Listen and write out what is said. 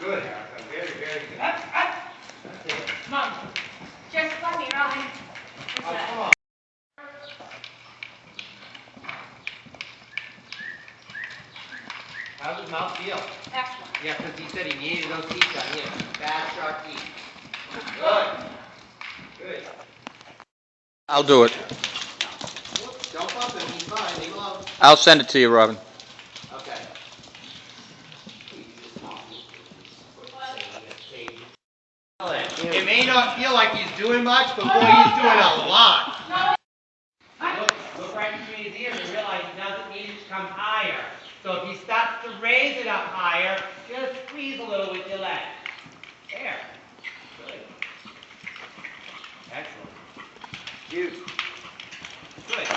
Good, Erica. Very, very good. Up, up. That's it. Mom, just let me, Robin. Oh, come on. How's his mouth feel? Excellent. Yeah, because he said he needed those teeth on him. Bad, sharp teeth. Good. Good. I'll do it. Whoops, don't bump him. He's fine. Leave him alone. I'll send it to you, Robin. Okay. It may not feel like he's doing much, but boy, he's doing a lot. Look right between his ears and realize he doesn't need it to come higher. So if he starts to raise it up higher, just squeeze a little with your leg. There. Good. Excellent. Good. Good.